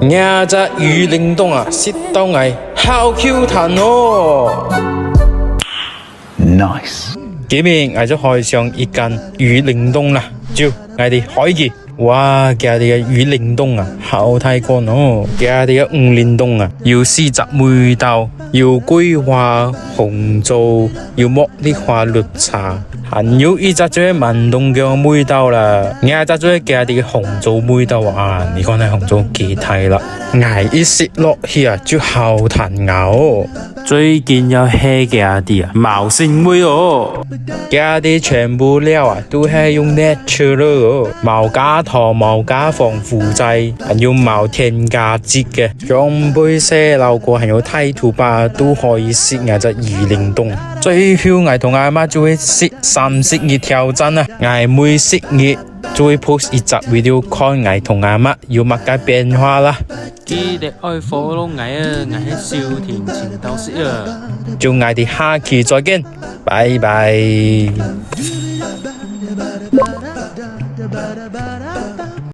呀只魚靈凍啊，食到我好 Q 彈哦。Nice。今日我就開上一間魚靈凍啦，就我哋開機。哇！佢哋嘅魚靈凍啊，好睇過哦。佢哋嘅魚靈凍啊，要試集味道，要桂花、紅棗，要茉莉花綠茶，還有一隻最萬東嘅味道啦。另一隻最佢哋嘅紅棗味道啊，你講係紅棗幾睇啦？挨一食落去啊，就好彈牙哦。最近要黑佢哋啊，冇腥味哦。佢哋全部料啊，都係用 natural 哦，冇加糖、冇加防腐劑，還有冇添加劑嘅。長輩細路哥還有睇圖吧，都可以食我隻魚靈凍。最後我同阿媽就會食3食日挑戰啊！我每食日就會 post 一集 video 看我同阿媽有乜嘅變化啦。記得愛 follow 我啊，我係小田前導師啊。就我哋下期再見，拜拜。